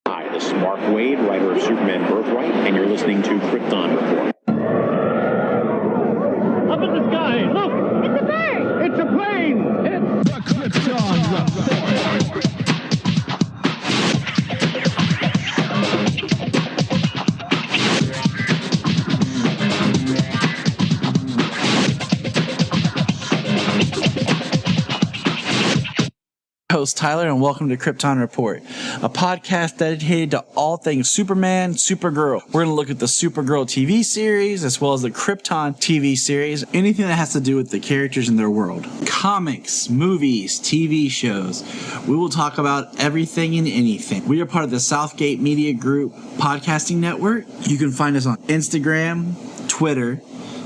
Hi, this is Mark Waid, writer of Superman Birthright, and you're listening to Krypton Report. Up in the sky, look! It's a bird! It's a plane! It's the Krypton Report! Host Tyler, and welcome to Krypton Report, a podcast dedicated to all things Superman, Supergirl. We're going to look at the Supergirl TV series as well as the Krypton TV series, anything that has to do with the characters in their world. Comics, movies, TV shows. We will talk about everything and anything. We are part of the Southgate Media Group podcasting network. You can find us on Instagram, Twitter,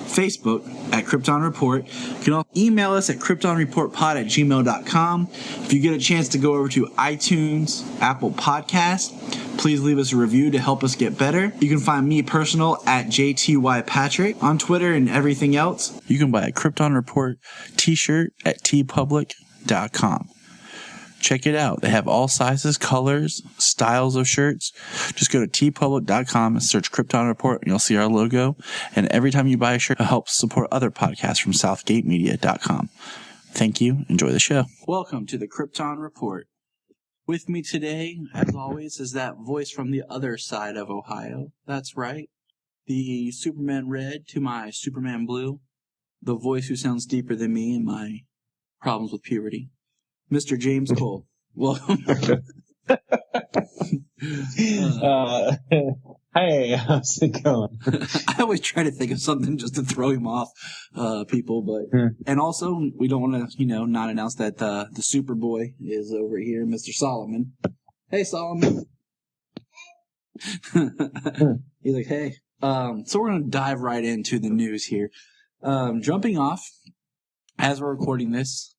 Facebook at Krypton Report. You can also email us at kryptonreportpod@gmail.com. If you get a chance to go over to iTunes, Apple Podcast, please leave us a review to help us get better. You can find me personal at JTYPatrick on Twitter and everything else. You can buy a Krypton Report t-shirt at tpublic.com. Check it out. They have all sizes, colors, styles of shirts. Just go to tpublic.com and search Krypton Report, and you'll see our logo. And every time you buy a shirt, it helps support other podcasts from southgatemedia.com. Thank you. Enjoy the show. Welcome to the Krypton Report. With me today, as always, is that voice from the other side of Ohio. That's right. The Superman Red to my Superman Blue. The voice who sounds deeper than me and my problems with puberty. Mr. James Cole. Welcome. Hey, how's it going? I always try to think of something just to throw him off, people, but and also we don't want to, not announce that the Superboy is over here, Mr. Solomon. Hey, Solomon. He's like, hey. So we're gonna dive right into the news here. Jumping off as we're recording this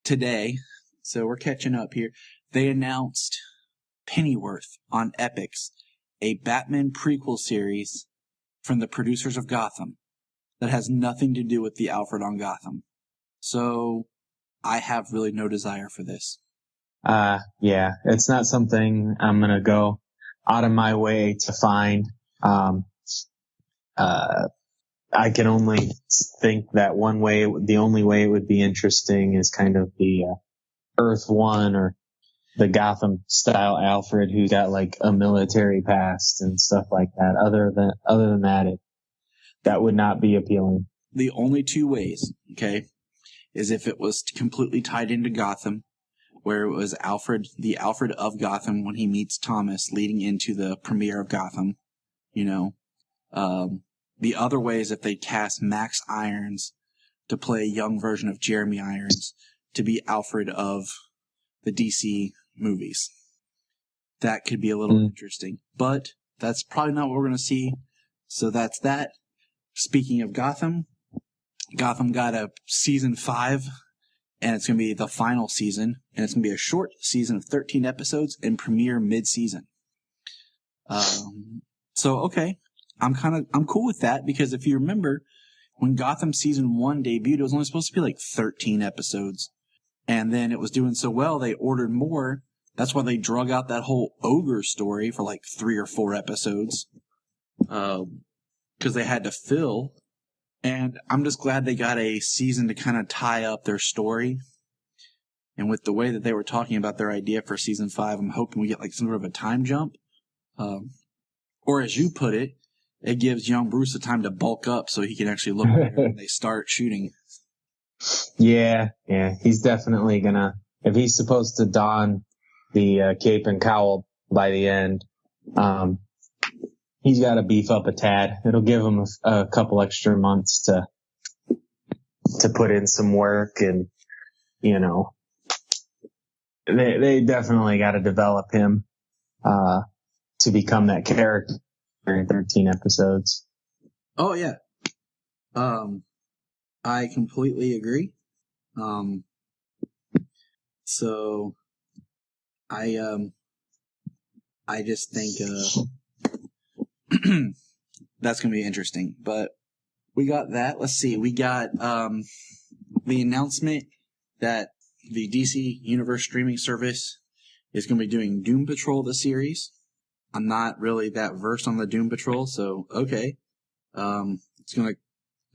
today. So we're catching up here. They announced Pennyworth on Epix, a Batman prequel series from the producers of Gotham that has nothing to do with the Alfred on Gotham. So I have really no desire for this. Yeah, it's not something I'm going to go out of my way to find. I can only think that the only way it would be interesting is kind of the Earth One or the Gotham style Alfred who got like a military past and stuff like that. Other than that, that would not be appealing. The only two ways, okay, is if it was completely tied into Gotham, where it was the Alfred of Gotham when he meets Thomas leading into the premiere of Gotham, The other way is if they cast Max Irons to play a young version of Jeremy Irons to be Alfred of the DC movies. That could be a little interesting, but that's probably not what we're going to see. So that's that. Speaking of Gotham got a season 5, and it's going to be the final season, and it's going to be a short season of 13 episodes and premiere mid-season. Okay. I'm cool with that, because if you remember, when Gotham season 1 debuted, it was only supposed to be like 13 episodes. And then it was doing so well, they ordered more. That's why they drug out that whole ogre story for like 3 or 4 episodes. Because they had to fill. And I'm just glad they got a season to kind of tie up their story. And with the way that they were talking about their idea for season 5, I'm hoping we get like some sort of a time jump. Or as you put it, it gives young Bruce the time to bulk up so he can actually look better when they start shooting. Yeah, he's definitely gonna, if he's supposed to don the cape and cowl by the end, he's got to beef up a tad. It'll give him a couple extra months to put in some work, and they definitely got to develop him to become that character in 13 episodes. Oh yeah. I completely agree. So I just think that's going to be interesting. But we got that. Let's see. We got the announcement that the DC Universe streaming service is going to be doing Doom Patrol, the series. I'm not really that versed on the Doom Patrol, so okay. It's gonna,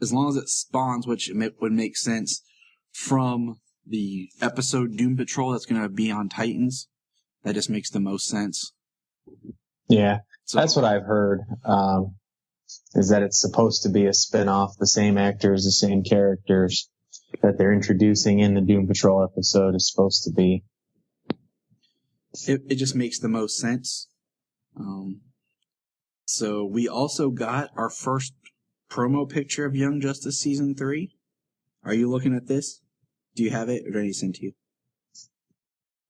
as long as it spawns, which would make sense from the episode Doom Patrol that's gonna be on Titans. That just makes the most sense. Yeah, So, that's what I've heard. Is that it's supposed to be a spin-off, the same actors, the same characters that they're introducing in the Doom Patrol episode is supposed to be. It just makes the most sense. So we also got our first promo picture of Young Justice Season 3. Are you looking at this? Do you have it, or did I send to you?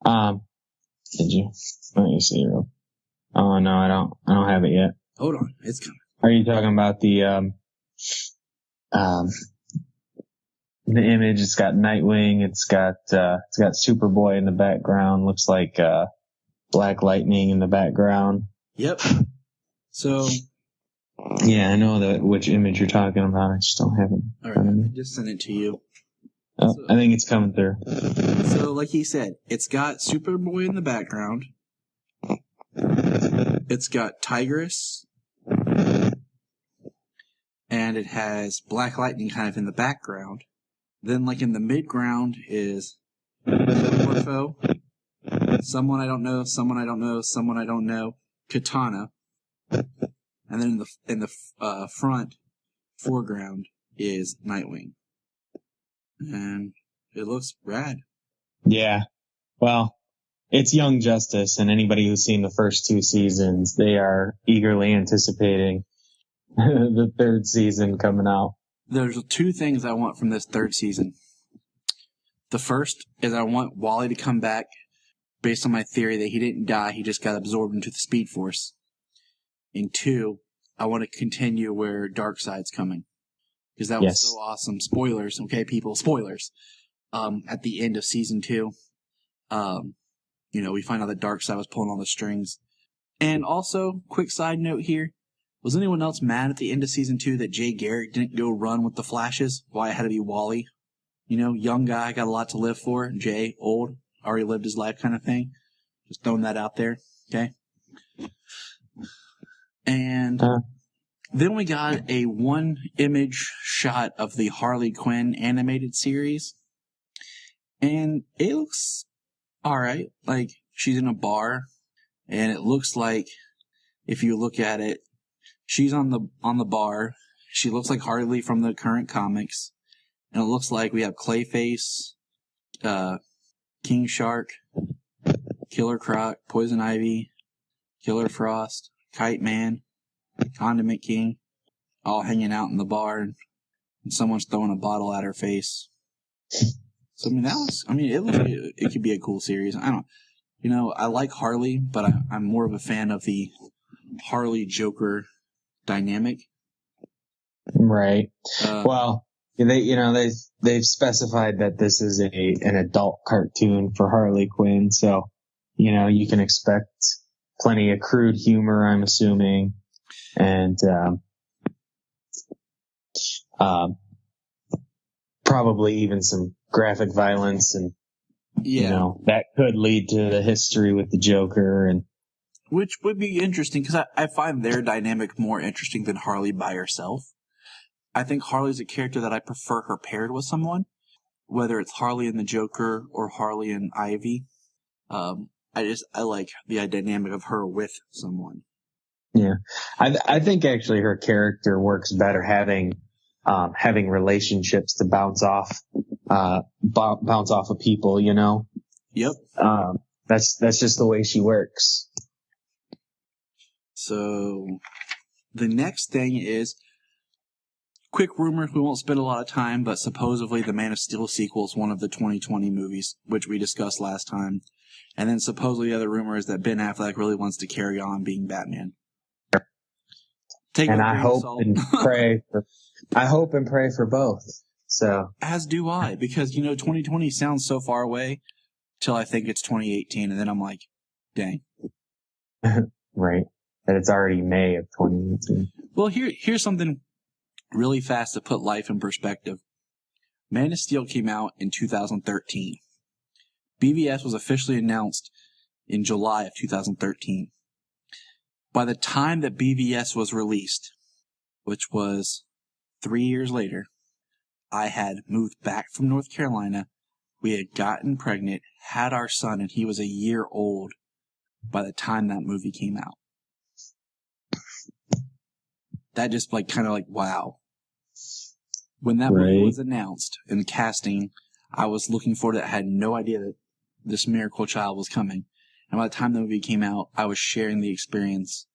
Did you? Let me see. Oh no, I don't have it yet. Hold on, it's coming. Are you talking about the image? It's got Nightwing. It's got Superboy in the background. Looks like Black Lightning in the background. Yep. So. Yeah, I know which image you're talking about. I just don't have it. All right, I just sent it to you. Oh, So, I think it's coming through. So, like he said, it's got Superboy in the background. It's got Tigress. And it has Black Lightning kind of in the background. Then, like in the midground is Morpho, someone I don't know, someone I don't know, someone I don't know, Katana. And then in the front foreground is Nightwing. And it looks rad. Yeah. Well, it's Young Justice, and anybody who's seen the first 2 seasons, they are eagerly anticipating the 3rd season coming out. There's 2 things I want from this 3rd season. The first is I want Wally to come back based on my theory that he didn't die, he just got absorbed into the Speed Force. And 2, I want to continue where Darkseid's coming. Because that was so awesome. Spoilers, okay, people, spoilers. At the end of season 2, we find out that Darkseid was pulling all the strings. And also, quick side note here, was anyone else mad at the end of season 2 that Jay Garrick didn't go run with the Flashes? Why it had to be Wally? Young guy, got a lot to live for. Jay, old, already lived his life kind of thing. Just throwing that out there, okay? And then we got a 1-image shot of the Harley Quinn animated series. And it looks alright. Like, she's in a bar. And it looks like, if you look at it, she's on the bar. She looks like Harley from the current comics. And it looks like we have Clayface, King Shark, Killer Croc, Poison Ivy, Killer Frost, Kite Man, Condiment King, all hanging out in the bar, and someone's throwing a bottle at her face. So, it looks like it could be a cool series. I like Harley, but I'm more of a fan of the Harley Joker dynamic. Right. They've specified that this is an adult cartoon for Harley Quinn, so, you can expect plenty of crude humor, I'm assuming, and probably even some graphic violence, and that could lead to the history with the Joker, and which would be interesting because I find their dynamic more interesting than Harley by herself. I think Harley's a character that I prefer her paired with someone, whether it's Harley and the Joker or Harley and Ivy. I like the dynamic of her with someone. Yeah, I think actually her character works better having relationships to bounce off of people. Yep. That's just the way she works. So the next thing is quick rumor. We won't spend a lot of time, but supposedly the Man of Steel sequel is one of the 2020 movies, which we discussed last time. And then supposedly the other rumor is that Ben Affleck really wants to carry on being Batman. I hope and pray for both. So as do I, because 2020 sounds so far away till I think it's 2018, and then I'm like, dang. Right. That it's already May of 2018. Well, here's something really fast to put life in perspective. Man of Steel came out in 2013. BVS was officially announced in July of 2013. By the time that BVS was released, which was 3 years later, I had moved back from North Carolina. We had gotten pregnant, had our son, and he was a year old by the time that movie came out. That just kind of wow. When that movie was announced and casting, I was looking forward to it. I had no idea that this miracle child was coming. And by the time the movie came out, I was sharing the experience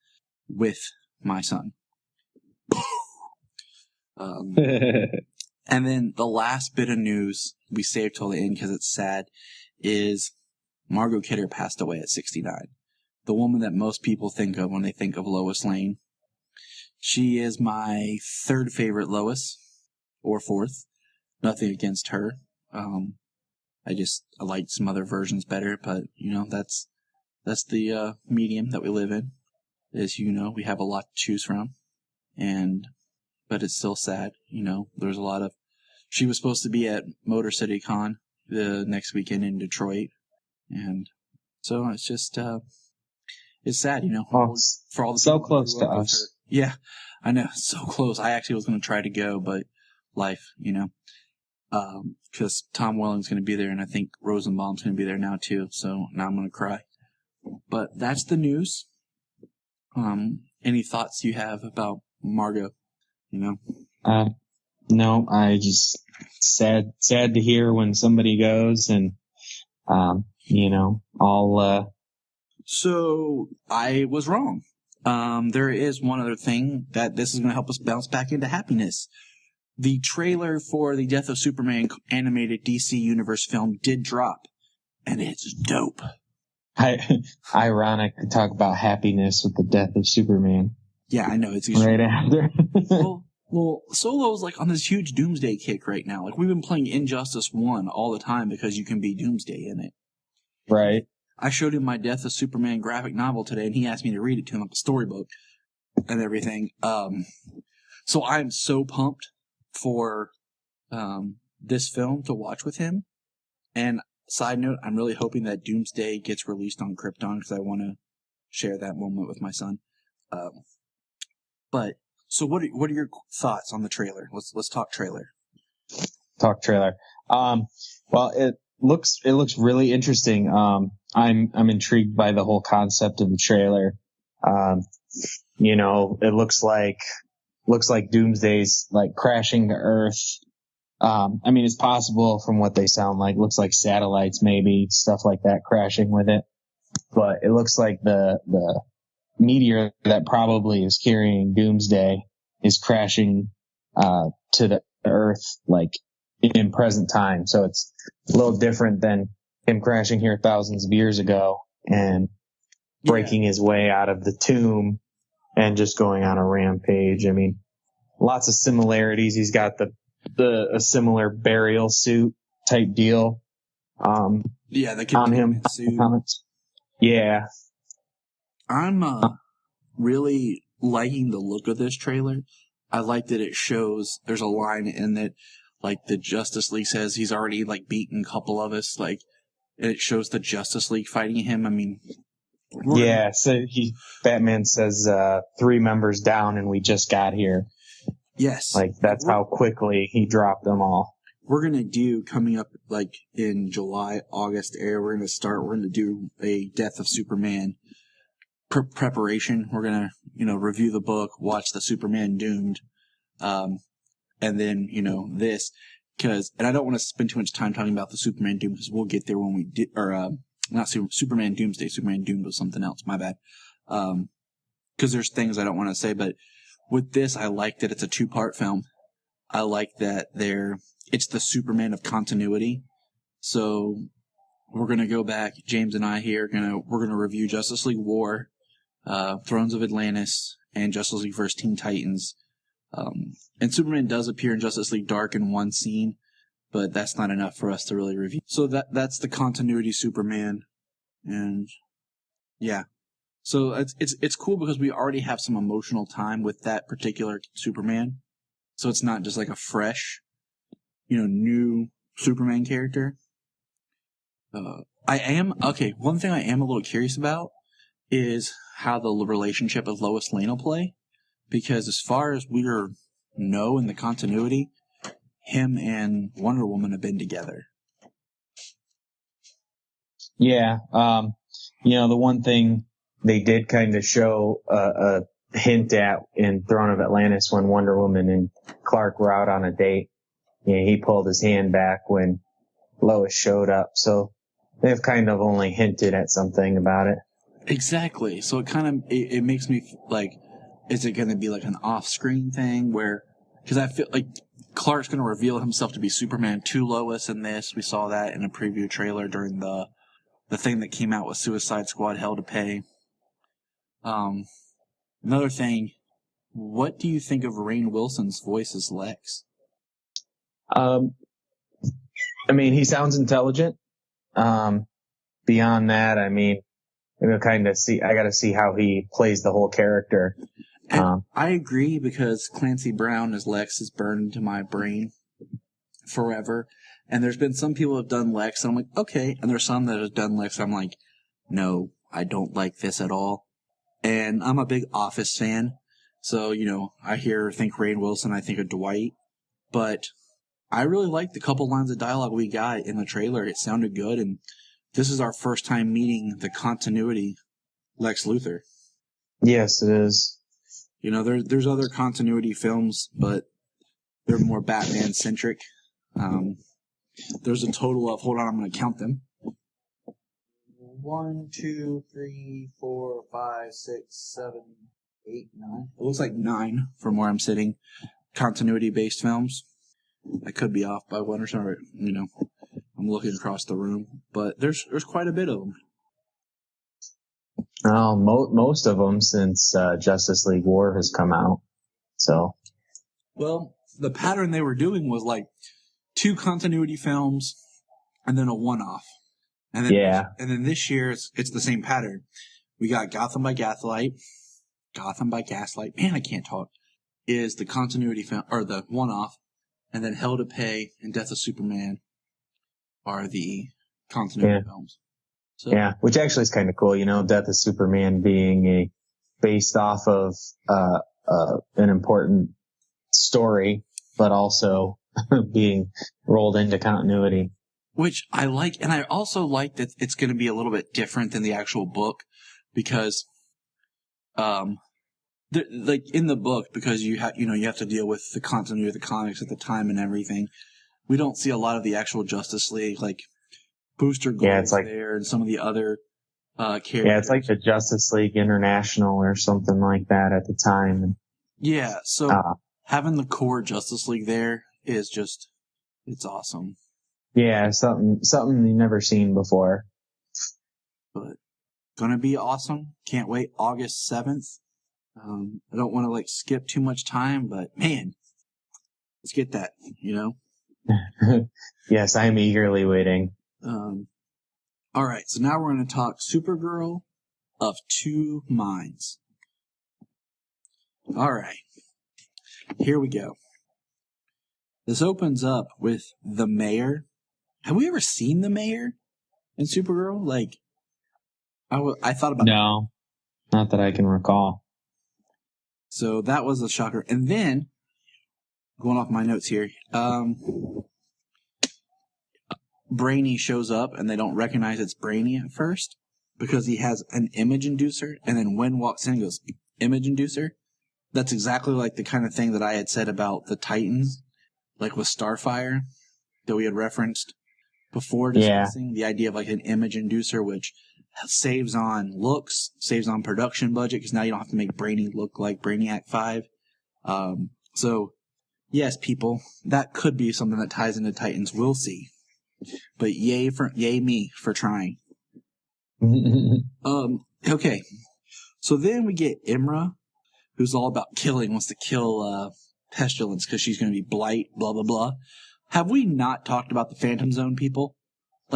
with my son. And then the last bit of news we saved till the end because it's sad is Margot Kidder passed away at 69. The woman that most people think of when they think of Lois Lane. She is my third favorite Lois, or fourth. Nothing against her. I liked some other versions better, but that's the medium that we live in. As you know, we have a lot to choose from, but it's still sad. There's a lot of. She was supposed to be at Motor City Con the next weekend in Detroit, and so it's just it's sad, for all the so close to us. Yeah, I know, so close. I actually was going to try to go, but life, because Tom Welling's going to be there, and I think Rosenbaum's going to be there now too. So now I'm going to cry. But that's the news. Any thoughts you have about Margot? No, I just sad to hear when somebody goes, and I'll. So I was wrong. There is one other thing that this is going to help us bounce back into happiness. The trailer for the Death of Superman animated DC Universe film did drop, and it's dope. Ironic to talk about happiness with the Death of Superman. Yeah, I know. It's right after. Well, Solo's on this huge Doomsday kick right now. We've been playing Injustice 1 all the time because you can be Doomsday in it. Right. I showed him my Death of Superman graphic novel today, and he asked me to read it to him like a storybook and everything. So I'm so pumped for this film to watch with him. And side note, I'm really hoping that Doomsday gets released on Krypton because I want to share that moment with my son. So what are your thoughts on the trailer? Let's talk trailer. Talk trailer. Well, it looks really interesting. I'm intrigued by the whole concept of the trailer. It looks like Doomsday's crashing to Earth. It's possible from what they sound like. Looks like satellites, maybe stuff like that crashing with it. But it looks like the meteor that probably is carrying Doomsday is crashing to the Earth in present time. So it's a little different than him crashing here thousands of years ago and breaking his way out of the tomb and just going on a rampage. Lots of similarities. He's got a similar burial suit type deal. The on him. Suit. Yeah. I'm really liking the look of this trailer. I like that it shows there's a line in that the Justice League says he's already beaten a couple of us, and it shows the Justice League fighting him. So Batman says 3 members down and we just got here. Yes. That's how quickly he dropped them all. We're going to do, coming up in July, August area, we're going to do a Death of Superman preparation. We're going to, review the book, watch the Superman Doomed, and then, this, and I don't want to spend too much time talking about the Superman Doomed because we'll get there when we did, not Superman Doomsday, Superman Doomed was something else, my bad. Because there's things I don't want to say, but with this, I like that it's a 2-part film. I like that it's the Superman of continuity. So we're going to go back, James and I here, we're going to review Justice League War, Thrones of Atlantis, and Justice League vs. Teen Titans. And Superman does appear in Justice League Dark in one scene, but that's not enough for us to really review. So that's the continuity Superman. And yeah. So it's cool because we already have some emotional time with that particular Superman. So it's not just a fresh, new Superman character. One thing I am a little curious about is how the relationship of Lois Lane will play. Because as far as we know in the continuity, him and Wonder Woman have been together. Yeah. The one thing they did kind of show a hint at in Throne of Atlantis when Wonder Woman and Clark were out on a date. He pulled his hand back when Lois showed up. So they've kind of only hinted at something about it. Exactly. So it makes me like, is it going to be like an off-screen thing where, because I feel like Clark's going to reveal himself to be Superman to Lois in this. We saw that in a preview trailer during the thing that came out with Suicide Squad Hell to Pay. Another thing, what do you think of Rainn Wilson's voice as Lex? He sounds intelligent. Beyond that, I got to see how he plays the whole character. I agree, because Clancy Brown as Lex is burned into my brain forever. And there's been some people who have done Lex, and I'm like, okay. And there's some that have done Lex, and I'm like, no, I don't like this at all. And I'm a big Office fan. So, I think Rainn Wilson, I think of Dwight. But I really liked the couple lines of dialogue we got in the trailer. It sounded good, and this is our first time meeting the continuity Lex Luthor. Yes, it is. There's other continuity films, but they're more Batman-centric. There's a total of, hold on, I'm going to count them. 1, 2, 3, 4, 5, 6, 7, 8, 9. It looks like 9 from where I'm sitting. Continuity-based films. I could be off by 1 or something. I'm looking across the room, but there's quite a bit of them. Most of them since Justice League War has come out. So, well, the pattern they were doing was like 2 continuity films and then a one-off. And then this year it's the same pattern. We got Gotham by Gaslight. Man, I can't talk. Is the continuity film or the one-off, and then Hell to Pay and Death of Superman are the continuity films. So, yeah, which actually is kind of cool. Death of Superman being based off of an important story, but also being rolled into continuity. Which I like, and I also like that it's going to be a little bit different than the actual book, because, like in the book, because you have to deal with the continuity of the comics at the time and everything. We don't see a lot of the actual Justice League, like Booster Gold's there, and some of the other characters. Yeah, it's like the Justice League International or something like that at the time. Yeah, so having the core Justice League there is just, it's awesome. Yeah, something you've never seen before. But gonna be awesome. Can't wait. August 7th. I don't want to skip too much time, but man, let's get that, Yes, I'm eagerly waiting. All right, so now we're going to talk Supergirl of Two Minds. All right, here we go. This opens up with the mayor. Have we ever seen the mayor in Supergirl? I thought about No, not that I can recall. So that was a shocker. And then, going off my notes here, Brainy shows up and they don't recognize it's Brainy at first because he has an image inducer, and then Wen walks in and goes, image inducer? That's exactly like the kind of thing that I had said about the Titans, like with Starfire, that we had referenced before discussing the idea of an image inducer, which saves on looks, saves on production budget, because now you don't have to make Brainy look like Brainiac 5. So, yes, people, that could be something that ties into Titans. We'll see. But yay me for trying. Okay. So then we get Imra, who's all about killing, wants to kill Pestilence because she's going to be Blight, blah, blah, blah. Have we not talked about the Phantom Zone, people?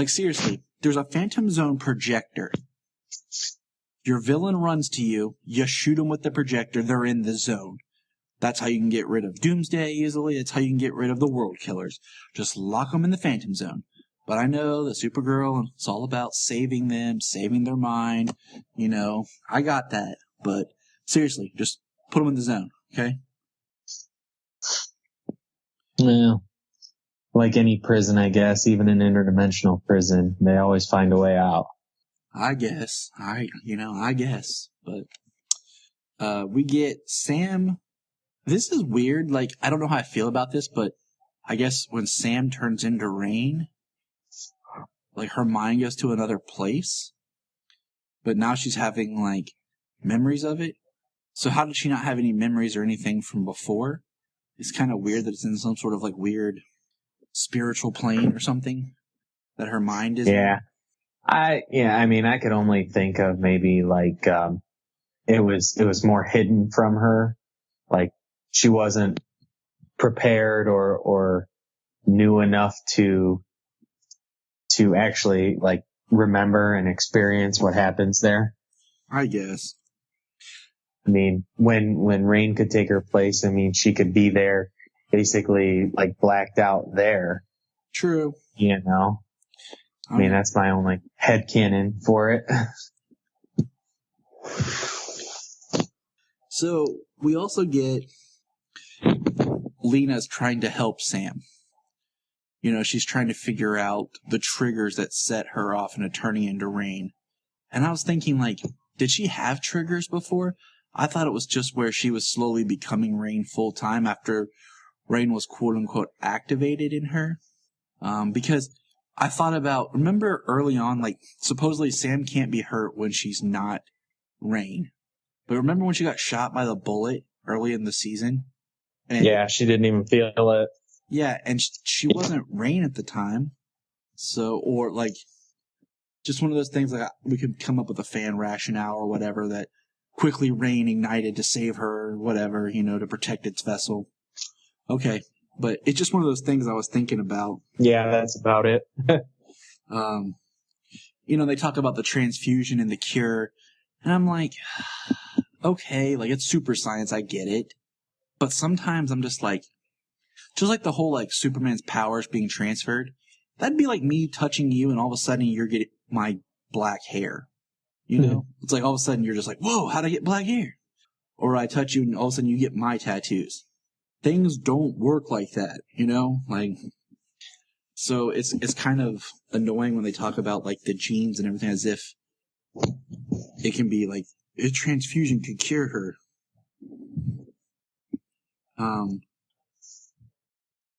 Seriously, there's a Phantom Zone projector. Your villain runs to you, you shoot them with the projector, they're in the zone. That's how you can get rid of Doomsday easily. That's how you can get rid of the World Killers. Just lock them in the Phantom Zone. But I know that Supergirl, it's all about saving them, saving their mind. You know, I got that. But seriously, just put them in the zone, okay? Yeah. Like any prison, I guess, even an interdimensional prison, they always find a way out. I guess. I guess. But we get Sam. This is weird. Like, I don't know how I feel about this, but I guess when Sam turns into Rain, like, her mind goes to another place. But now she's having, like, memories of it. So how did she not have any memories or anything from before? It's kind of weird that it's in some sort of, like, weird spiritual plane or something that her mind is in. I mean, I could only think of maybe, like, it was more hidden from her. Like, she wasn't prepared or knew enough to actually, like, remember and experience what happens there. I guess. I mean, when Rain could take her place, I mean, she could be there basically, like, blacked out there. True. You know? I mean, that's my only headcanon for it. So, we also get Lena's trying to help Sam. You know, she's trying to figure out the triggers that set her off into turning into Rain. And I was thinking, like, did she have triggers before? I thought it was just where she was slowly becoming Rain full-time after Rain was quote-unquote activated in her. Because I thought about, remember early on, like, supposedly Sam can't be hurt when she's not Rain. But remember when she got shot by the bullet early in the season? And, yeah, she didn't even feel it. Yeah, and she wasn't Rain at the time. So, or, like, just one of those things, like, we could come up with a fan rationale or whatever that quickly Rain ignited to save her or whatever, you know, to protect its vessel. Okay, but it's just one of those things I was thinking about. Yeah, that's about it. You know, they talk about the transfusion and the cure, and I'm like, okay, like, it's super science, I get it. But sometimes I'm just like the whole, like, Superman's powers being transferred, that'd be like me touching you and all of a sudden you're getting my black hair. You know? It's like all of a sudden you're just like, whoa, how'd I get black hair? Or I touch you and all of a sudden you get my tattoos. Things don't work like that, you know? Like, so it's kind of annoying when they talk about, like, the genes and everything as if it can be like, a transfusion could cure her.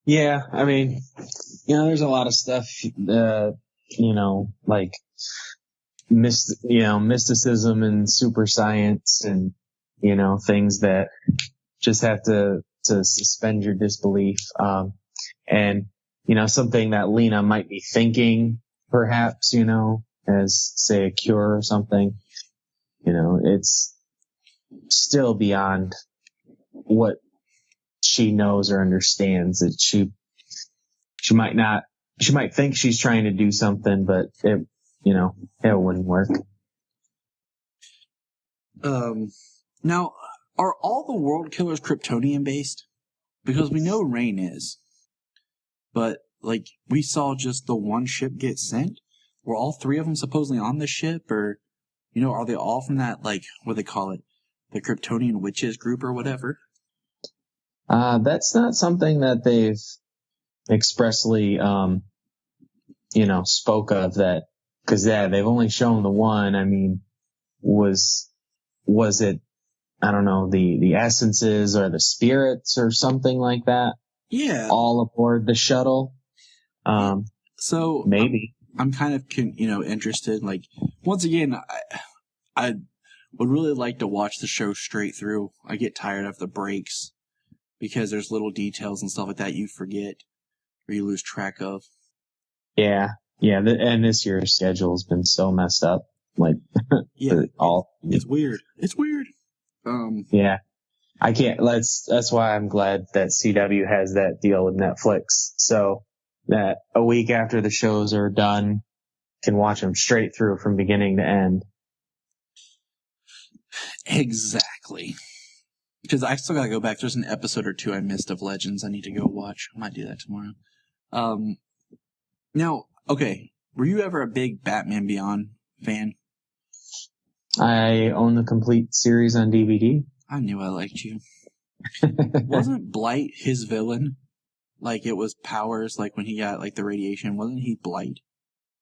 Yeah, I mean, you know, there's a lot of stuff, you know, like, mysticism and super science and, you know, things that just have to suspend your disbelief. And, you know, something that Lena might be thinking, perhaps, you know, as, say, a cure or something, you know, it's still beyond what she knows or understands. That she might think she's trying to do something, but it wouldn't work. Now, are all the world killers Kryptonian based? Because we know Rain is. But, like, we saw just the one ship get sent? Were all three of them supposedly on the ship? Or, you know, are they all from that, like, what do they call it? The Kryptonian Witches group or whatever? That's not something that they've expressly, spoke of that. Cause yeah, they've only shown the one. I mean, was it, I don't know, the essences or the spirits or something like that? Yeah. All aboard the shuttle. So maybe I'm kind of, interested. Like, once again, I would really like to watch the show straight through. I get tired of the breaks because there's little details and stuff like that you forget or you lose track of. Yeah. And this year's schedule has been so messed up. Like, yeah, it's weird. It's weird. Yeah. I can't, that's why I'm glad that CW has that deal with Netflix. So that a week after the shows are done, can watch them straight through from beginning to end. Exactly. Because I still gotta go back. There's an episode or two I missed of Legends I need to go watch. I might do that tomorrow. Now, Okay, were you ever a big Batman Beyond fan? I own the complete series on DVD. I knew I liked you. Wasn't Blight his villain? Like, it was Powers, like when he got like the radiation. Wasn't he Blight?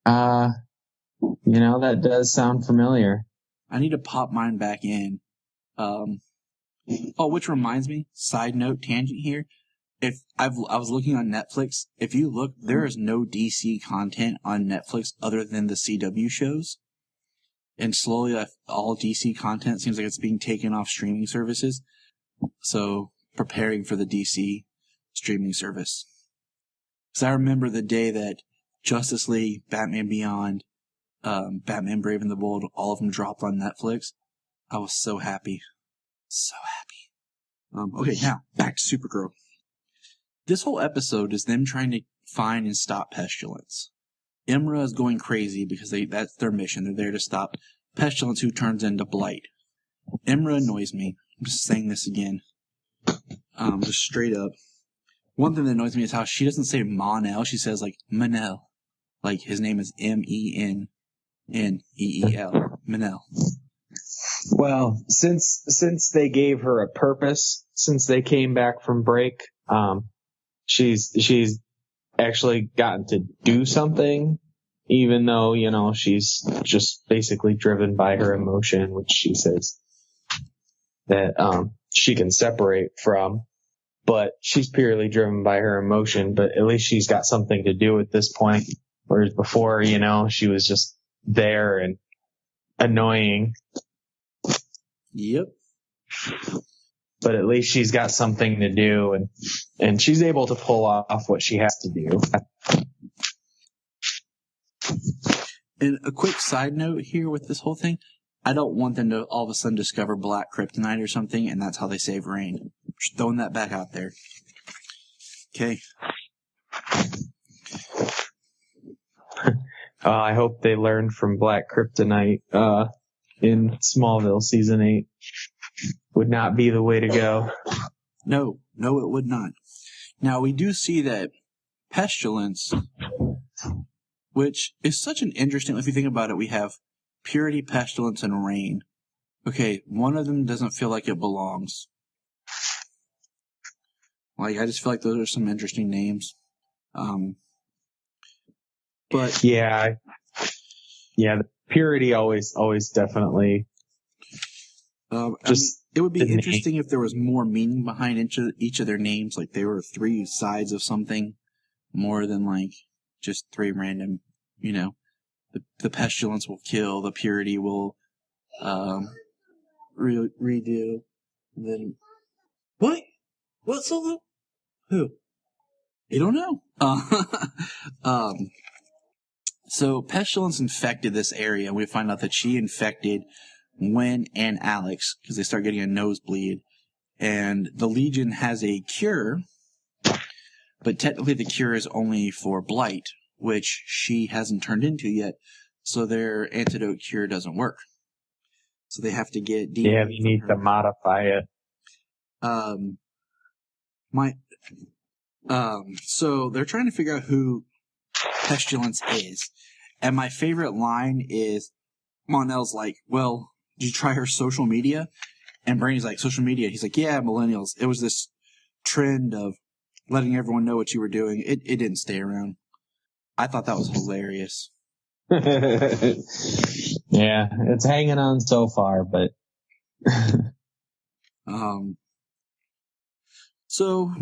That does sound familiar. I need to pop mine back in. Which reminds me, side note, tangent here. I was looking on Netflix. If you look, there is no DC content on Netflix other than the CW shows. And slowly, all DC content seems like it's being taken off streaming services. So, preparing for the DC streaming service. Because I remember the day that Justice League, Batman Beyond, Batman Brave and the Bold, all of them dropped on Netflix. I was so happy. So happy. Okay, now, back to Supergirl. This whole episode is them trying to find and stop Pestilence. Imra is going crazy because that's their mission. They're there to stop Pestilence, who turns into Blight. Imra annoys me. I'm just saying this again. Just straight up. One thing that annoys me is how she doesn't say Mon-El. She says, like, Manel. Like, his name is Meneel. Manel. Well, since they gave her a purpose, since they came back from break, she's actually gotten to do something, even though, she's just basically driven by her emotion, which she says that she can separate from, but she's purely driven by her emotion. But at least she's got something to do at this point, whereas before, she was just there and annoying. Yep. But at least she's got something to do, and she's able to pull off what she has to do. And a quick side note here with this whole thing, I don't want them to all of a sudden discover black kryptonite or something, and that's how they save Reign. Just throwing that back out there. Okay. I hope they learned from black kryptonite in Smallville season 8. Would not be the way to go. No, it would not. Now, we do see that Pestilence, which is such an interesting, if you think about it, we have Purity, Pestilence, and Reign. Okay, one of them doesn't feel like it belongs. Like, I just feel like those are some interesting names. But yeah, the Purity always definitely. It would be interesting if there was more meaning behind each of their names, like they were 3 sides of something, more than like just 3 random. The Pestilence will kill, the Purity will redo. And then what? What solo? Who? You don't know. So Pestilence infected this area. We find out that she infected Gwen and Alex because they start getting a nosebleed, and the Legion has a cure, but technically the cure is only for Blight, which she hasn't turned into yet, so their antidote cure doesn't work. So they have to get DNA. Yeah, they need to modify it. So they're trying to figure out who Pestilence is, and my favorite line is Mon-El's like, well, did you try her social media? And Brain's like, social media? He's like, yeah, millennials. It was this trend of letting everyone know what you were doing. It didn't stay around. I thought that was hilarious. Yeah, it's hanging on so far, but... So,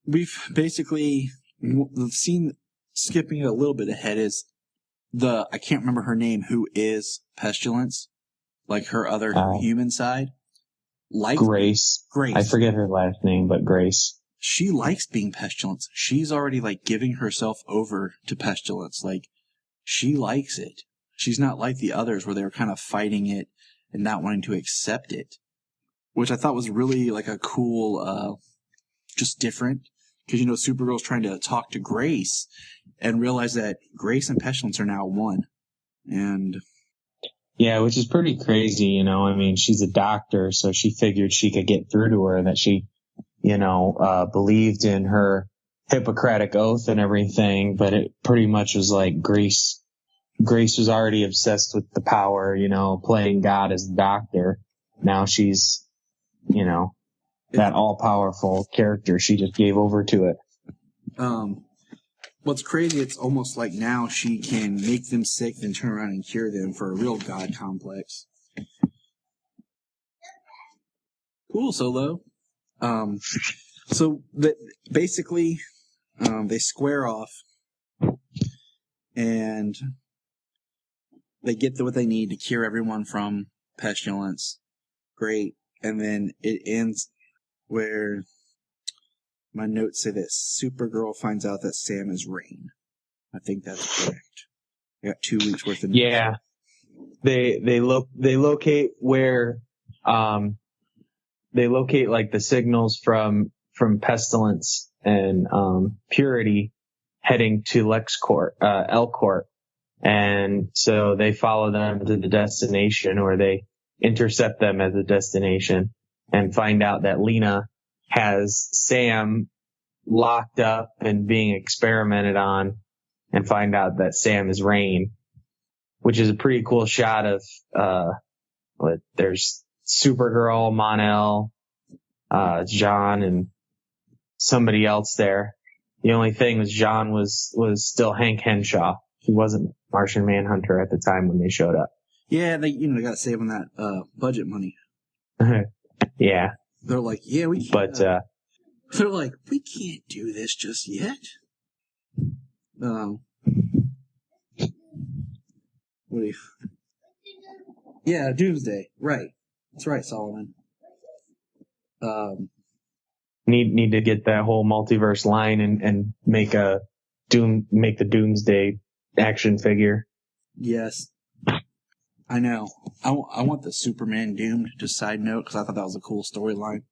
we've basically... The scene, skipping it a little bit ahead, is I can't remember her name, who is Pestilence. Like her other human side. Grace. I forget her last name, but Grace. She likes being Pestilence. She's already like giving herself over to Pestilence. Like, she likes it. She's not like the others where they were kind of fighting it and not wanting to accept it. Which I thought was really like a cool, just different. Because, Supergirl's trying to talk to Grace and realize that Grace and Pestilence are now one. And... Yeah, which is pretty crazy, I mean, she's a doctor, so she figured she could get through to her, that she, believed in her Hippocratic oath and everything, but it pretty much was like Grace was already obsessed with the power, playing God as the doctor. Now she's, that all-powerful character. She just gave over to it. What's crazy, it's almost like now she can make them sick, then turn around and cure them for a real God complex. Cool, Solo. So basically, they square off, and they get what they need to cure everyone from pestilence. Great. And then it ends where my notes say that Supergirl finds out that Sam is Rain. I think that's correct. I got 2 weeks worth of notes. Yeah. They locate where they locate like the signals from pestilence and purity heading to L-Court. And so they follow them to the destination, or they intercept them at the destination and find out that Lena has Sam locked up and being experimented on, and find out that Sam is Rain, which is a pretty cool shot of, there's Supergirl, Mon-El, John, and somebody else there. The only thing was John was still Hank Henshaw. He wasn't Martian Manhunter at the time when they showed up. Yeah, they got to save on that budget money. Yeah. They're like, yeah, we can't. But they're like, we can't do this just yet. What do you? Yeah, Doomsday. Right. That's right, Solomon. Need to get that whole multiverse line and make the Doomsday action figure. Yes. I know. I want the Superman Doomed, just side note, because I thought that was a cool storyline.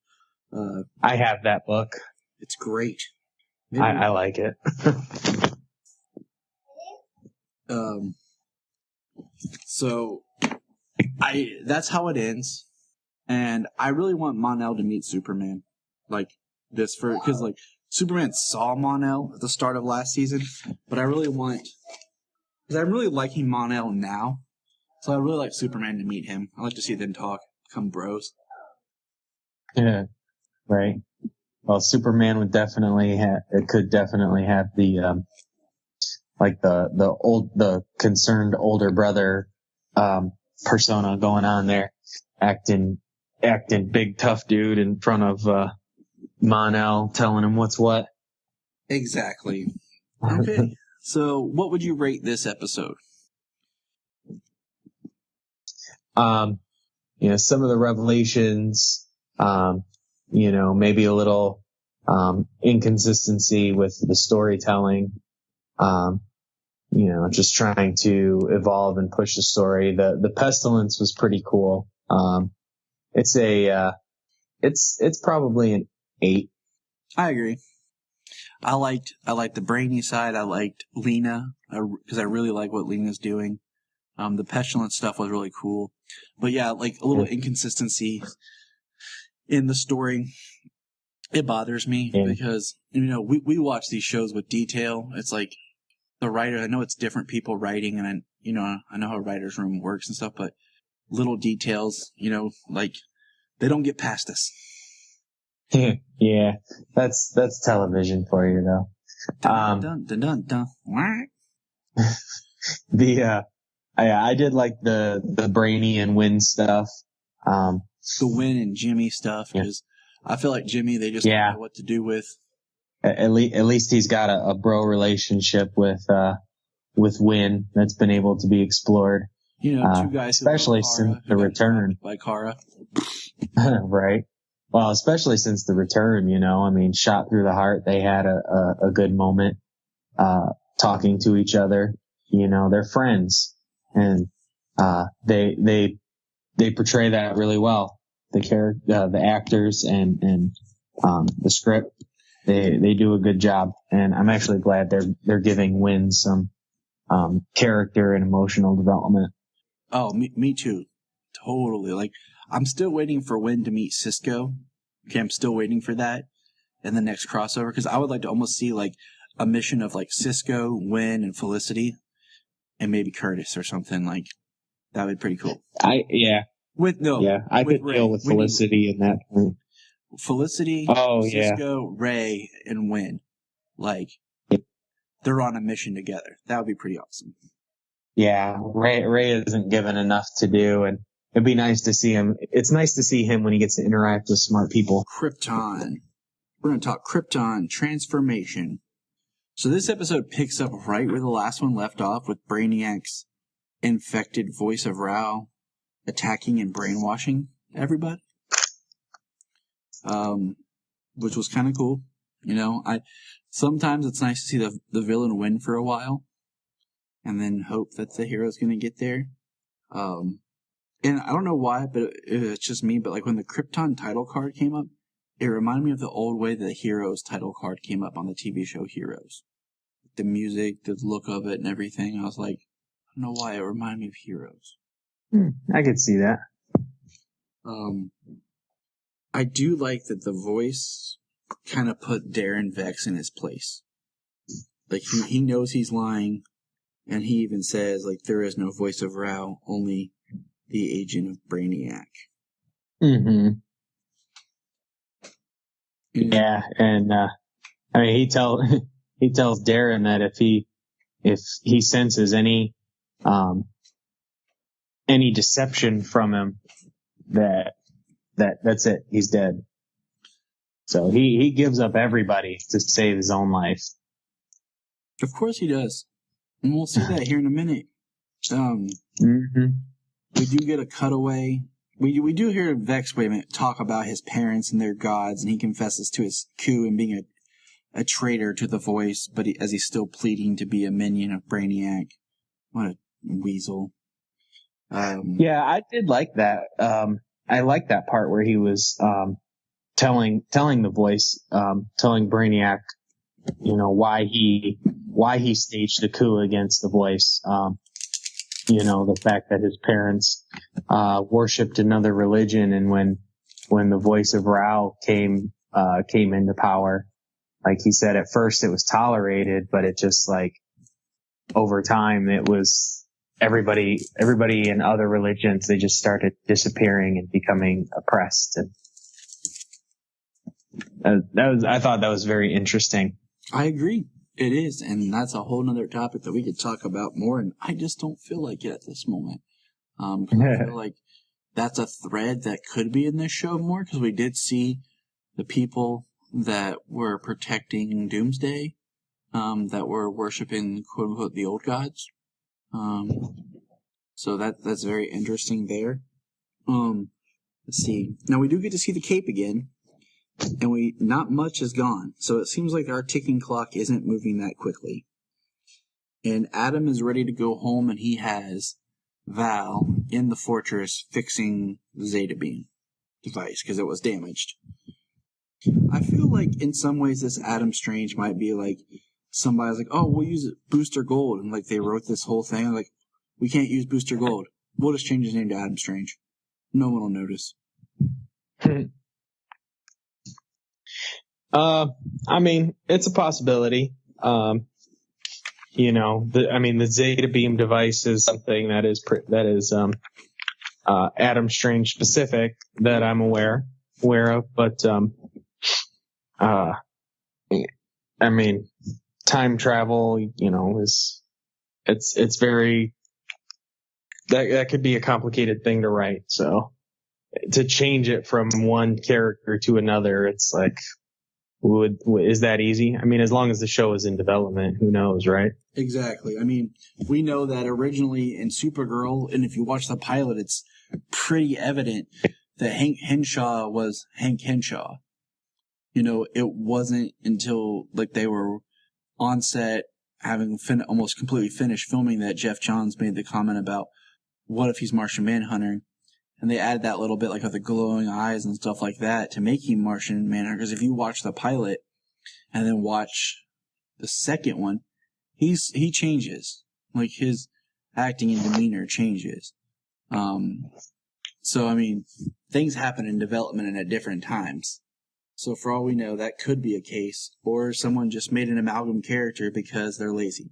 I have that book. It's great. I like it. So that's how it ends. And I really want Mon-El to meet Superman. Like this because like Superman saw Mon-El at the start of last season, but I really want, because I'm really liking Mon-El now. So I really like Superman to meet him. I like to see them talk, become bros. Yeah. Right. Well, Superman could definitely have the, the concerned older brother, persona going on there, acting big tough dude in front of, Mon-El, telling him what's what. Exactly. Okay. So what would you rate this episode? Some of the revelations, maybe a little, inconsistency with the storytelling, just trying to evolve and push the story. The pestilence was pretty cool. It's probably an 8. I agree. I liked the brainy side. I liked Lena, because I really like what Lena's doing. The pestilence stuff was really cool. But yeah, like a little inconsistency in the story. It bothers me because, we watch these shows with detail. It's like the writer, I know it's different people writing, and I know how a writer's room works and stuff, but little details, like they don't get past us. Yeah, that's television for you though. Dun, dun, dun, dun, dun. I did like the Brainy and Win stuff. The Win and Jimmy stuff, because I feel like Jimmy, they just don't know what to do with. At least he's got a bro relationship with Win that's been able to be explored. 2 guys, especially since the return by Kara, right? Well, especially since the return, shot through the heart. They had a good moment, talking to each other. They're friends, and they portray that really well. The actors and the script, they do a good job, and I'm actually glad they're giving Win some character and emotional development. Oh, me too. Totally. Like, I'm still waiting for Win to meet Cisco. Okay, I'm still waiting for that. in the next crossover, because I would like to almost see like a mission of like Cisco, Wynn, and Felicity, and maybe Curtis or something. Like that would be pretty cool. I With could Ray. deal with Felicity in that point. Felicity, Cisco, Ray, and Wynn. Like they're on a mission together. That would be pretty awesome. Yeah, Ray isn't given enough to do, and it'd be nice to see him. It's nice to see him when he gets to interact with smart people. Krypton. We're going to talk Krypton transformation. So this episode picks up right where the last one left off, with Brainiac's infected voice of Rao attacking and brainwashing everybody. Which was kind of cool. You know, sometimes it's nice to see the villain win for a while, and then hope that the hero's going to get there. And I don't know why, but it's just me, but like when the Krypton title card came up, it reminded me of the old way the Heroes title card came up on the TV show Heroes. The music, the look of it, and everything. I was like, I don't know why, it reminded me of Heroes. I could see that. I do like that the voice kind of put Darren Vex in his place. Like, he knows he's lying, and he even says, like, there is no voice of Rao, only the agent of Brainiac. Mm-hmm. Yeah, and I mean, he tells Darren that if he senses any deception from him, that's it. He's dead. So he gives up everybody to save his own life. Of course he does. And we'll see that here in a minute. We do get a cutaway. We do hear Vex talk about his parents and their gods, and he confesses to his coup and being a traitor to the voice, but as he's still pleading to be a minion of Brainiac. What a weasel. Yeah, I did like that. I like that part where he was telling the voice, telling Brainiac, you know, why he staged the coup against the voice. You know, the fact that his parents worshipped another religion, and when the voice of Rao came into power, like he said, at first it was tolerated, but it just like over time it was everybody in other religions, they just started disappearing and becoming oppressed. And I thought that was very interesting. I agree. It is, and that's a whole nother topic that we could talk about more, and I just don't feel like it at this moment. I feel like that's a thread that could be in this show more, because we did see the people that were protecting Doomsday, that were worshiping, quote-unquote, the old gods. So that's very interesting there. Let's see. Now, we do get to see the cape again. And not much is gone, so it seems like our ticking clock isn't moving that quickly. And Adam is ready to go home, and he has Val in the fortress fixing the Zeta Beam device because it was damaged. I feel like in some ways this Adam Strange might be like somebody's like, oh, we'll use Booster Gold, and like they wrote this whole thing like, we can't use Booster Gold. We'll just change his name to Adam Strange. No one will notice. I mean, it's a possibility. You know, the Zeta Beam device is something that is Adam Strange specific that I'm aware of, but I mean, time travel, you know, it's very that could be a complicated thing to write. So to change it from one character to another, it's like, is that easy? I mean, as long as the show is in development, who knows, right? Exactly. I mean, we know that originally in Supergirl, and if you watch the pilot, it's pretty evident that Hank Henshaw was Hank Henshaw. You know, it wasn't until like they were on set, having almost completely finished filming, that Jeff Johns made the comment about, what if he's Martian Manhunter? And they added that little bit, like, of the glowing eyes and stuff like that to make him Martian Manhunter. Because if you watch the pilot and then watch the second one, he changes. Like, his acting and demeanor changes. So, I mean, things happen in development and at different times. So for all we know, that could be a case, or someone just made an amalgam character because they're lazy.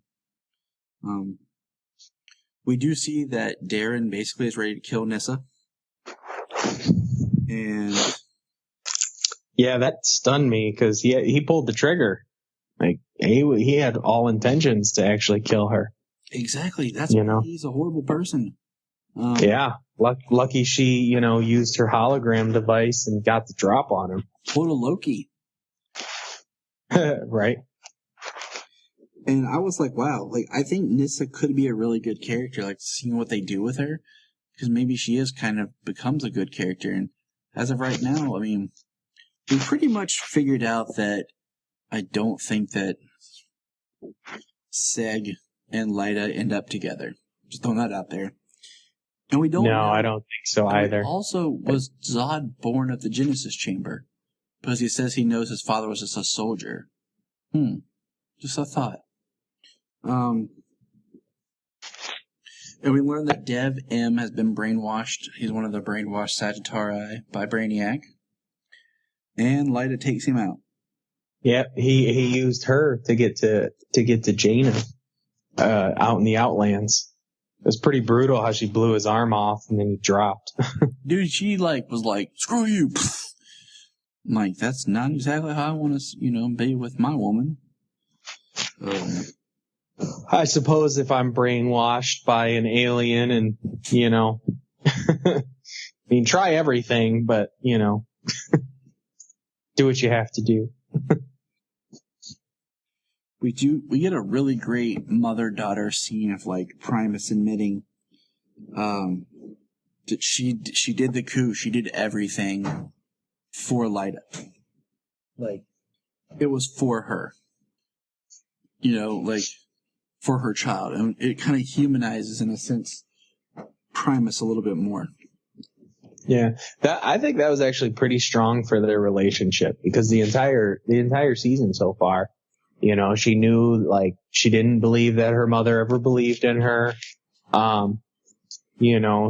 We do see that Darren basically is ready to kill Nyssa. And yeah, that stunned me because he pulled the trigger. Like he had all intentions to actually kill her. Exactly. That's why he's a horrible person. Yeah. Lucky she, used her hologram device and got the drop on him. What a Loki. Right. And I was like, wow, I think Nyssa could be a really good character, seeing what they do with her. Because maybe she is kind of becomes a good character. And as of right now, I mean, we pretty much figured out that I don't think that Seg and Lyta end up together. Just throwing that out there. And we don't know. I don't think so either. Also, was Zod born of the Genesis Chamber? Because he says he knows his father was just a soldier. Just a thought. And we learned that Dev M has been brainwashed. He's one of the brainwashed Sagittarii by Brainiac. And Lyta takes him out. Yep, he used her to get to Jaina out in the Outlands. It was pretty brutal how she blew his arm off and then he dropped. Dude, she was like, screw you. I'm like, that's not exactly how I want to, be with my woman. I suppose if I'm brainwashed by an alien and, I mean, try everything, but, do what you have to do. We get a really great mother-daughter scene of Primus admitting that she did the coup, she did everything for Lyta. It was for her. For her child. And it kind of humanizes, in a sense, Primus a little bit more. Yeah, I think that was actually pretty strong for their relationship because the entire season so far, she knew she didn't believe that her mother ever believed in her.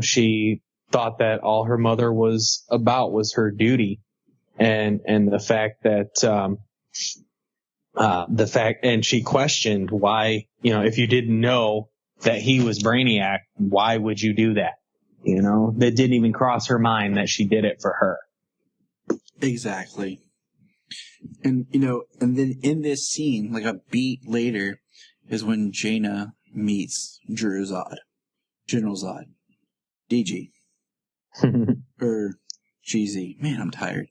She thought that all her mother was about was her duty, and the fact that and she questioned why, if you didn't know that he was Brainiac, why would you do that? That didn't even cross her mind that she did it for her. Exactly. And, and then in this scene, a beat later, is when Jaina meets General Zod. DG. Or GZ. Man, I'm tired.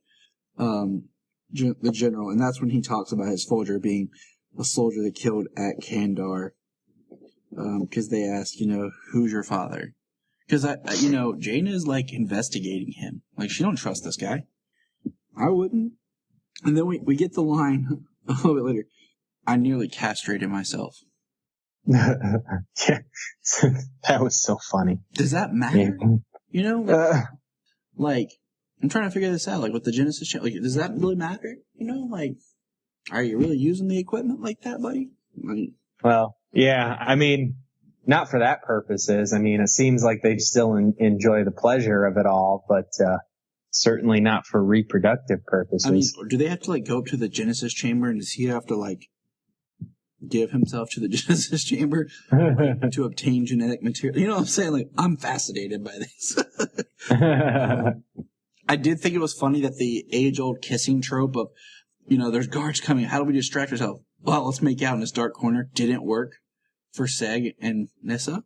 The general. And that's when he talks about his soldier being a soldier that killed at Kandar. Because they ask, who's your father? Because, Jaina is, investigating him. She don't trust this guy. I wouldn't. And then we get the line a little bit later. I nearly castrated myself. Yeah. That was so funny. Does that matter? Yeah. I'm trying to figure this out. With the Genesis channel, does that really matter? Are you really using the equipment like that, buddy? Well, yeah. I mean, not for that purposes. I mean, it seems like they still enjoy the pleasure of it all, but certainly not for reproductive purposes. I mean, do they have to go up to the Genesis chamber, and does he have to give himself to the Genesis chamber to obtain genetic material? You know what I'm saying? I'm fascinated by this. I did think it was funny that the age-old kissing trope of, there's guards coming. How do we distract ourselves? Well, let's make out in this dark corner. Didn't work for Seg and Nyssa.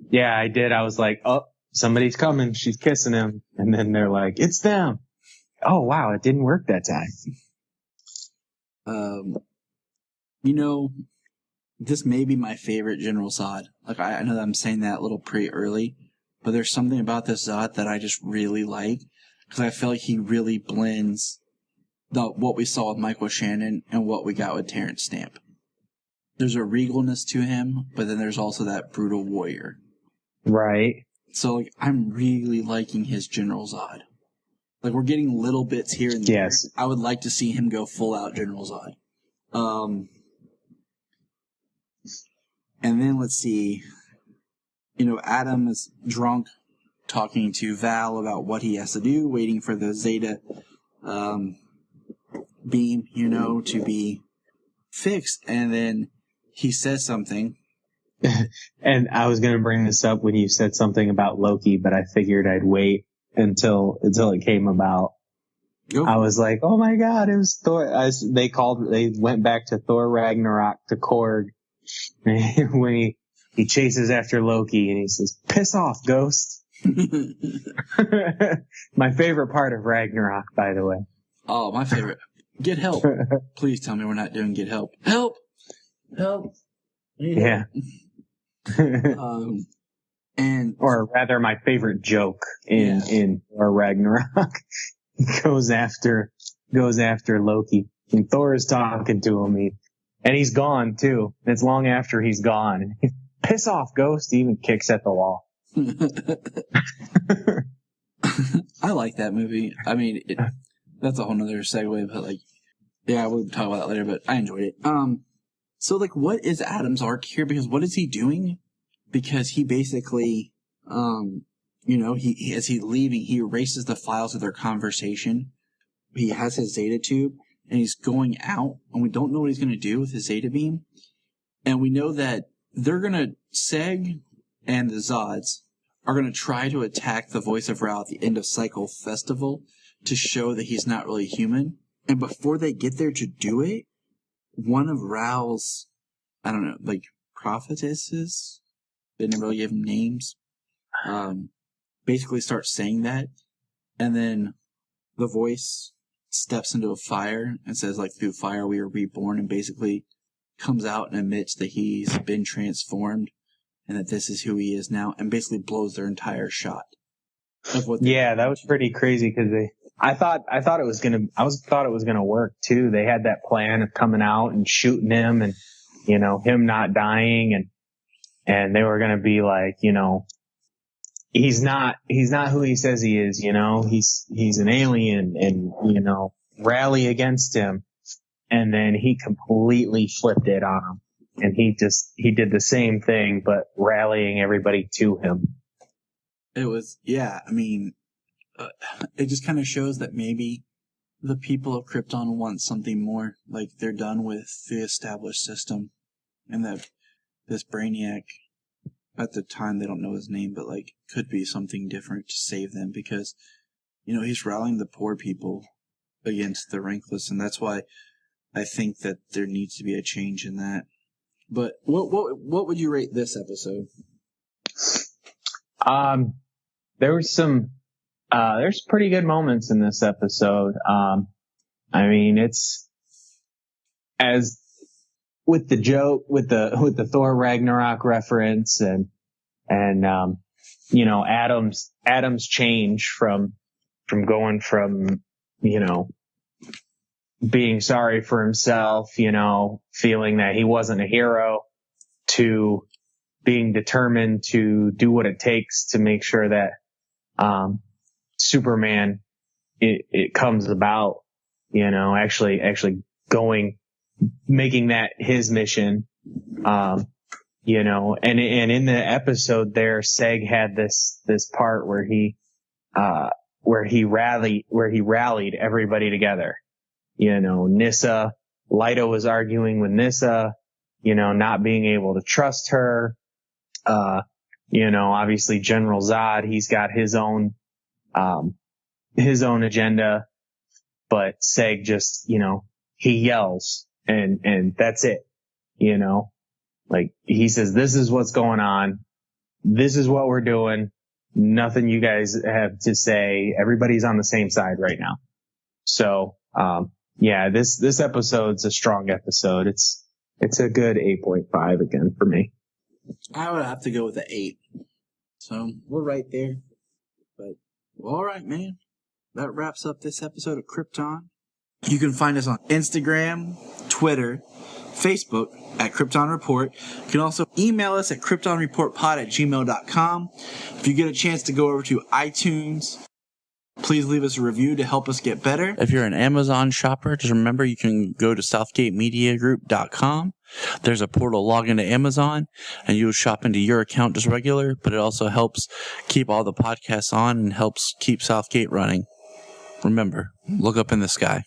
Yeah, I did. I was like, oh, somebody's coming. She's kissing him. And then they're like, it's them. Oh, wow. It didn't work that time. This may be my favorite General Zod. I know that I'm saying that a little pretty early, but there's something about this Zod that I just really like, because I feel like he really blends what we saw with Michael Shannon and what we got with Terrence Stamp. There's a regalness to him, but then there's also that brutal warrior. Right. So, I'm really liking his General Zod. We're getting little bits here and there. Yes. I would like to see him go full out General Zod. And then let's see. Adam is drunk, talking to Val about what he has to do, waiting for the Zeta beam, to be fixed. And then he says something. And I was going to bring this up when you said something about Loki, but I figured I'd wait until it came about. I was like, oh my God, it was Thor. They went back to Thor Ragnarok to Korg when he chases after Loki and he says, piss off, Ghost. My favorite part of Ragnarok, by the way. Oh, my favorite. Get help. Please tell me we're not doing get help. Help! Help! Yeah. Or rather, my favorite joke in Thor Ragnarok goes after Loki, and Thor is talking to him, and he's gone too. And it's long after he's gone. Piss off, Ghost! He even kicks at the wall. I like that movie. I mean, that's a whole nother segue, but we'll talk about that later. But I enjoyed it. So what is Adam's arc here? Because what is he doing? Because he basically, as he's leaving, he erases the files of their conversation. He has his Zeta tube, and he's going out, and we don't know what he's going to do with his Zeta beam. And we know that Seg and the Zods are going to try to attack the Voice of Ra at the end of Cycle Festival to show that he's not really human. And before they get there to do it, one of Ra's, prophetesses, they never really give him names, basically starts saying that. And then the voice steps into a fire and says, through fire we are reborn, and basically comes out and admits that he's been transformed and that this is who he is now, and basically blows their entire shot of what. Yeah, that was pretty crazy because I thought it was gonna work too. They had that plan of coming out and shooting him, and him not dying, and they were gonna be he's not who he says he is. He's an alien, and rally against him, and then he completely flipped it on him. And he did the same thing, but rallying everybody to him. It was, it just kind of shows that maybe the people of Krypton want something more. They're done with the established system, and that this Brainiac, at the time they don't know his name, but could be something different to save them, because, he's rallying the poor people against the rankless, and that's why I think that there needs to be a change in that. But what would you rate this episode? There's pretty good moments in this episode. It's as with the joke, with the Thor Ragnarok reference, and Adam's change from going from, being sorry for himself, feeling that he wasn't a hero, to being determined to do what it takes to make sure that Superman it comes about, actually making that his mission, and in the episode there, Seg had this part where he rallied everybody together. Nyssa, Lyta was arguing with Nyssa, not being able to trust her. Obviously General Zod, he's got his own agenda, but Seg just, he yells and that's it. He says, this is what's going on. This is what we're doing. Nothing you guys have to say. Everybody's on the same side right now. So, this episode's a strong episode. It's a good 8.5 again for me. I would have to go with an 8. So we're right there. But all right, man. That wraps up this episode of Krypton. You can find us on Instagram, Twitter, Facebook at Krypton Report. You can also email us at kryptonreportpod@gmail.com. If you get a chance to go over to iTunes, please leave us a review to help us get better. If you're an Amazon shopper, just remember you can go to southgatemediagroup.com. There's a portal, log into Amazon, and you'll shop into your account just regular, but it also helps keep all the podcasts on and helps keep Southgate running. remember, look up in the sky.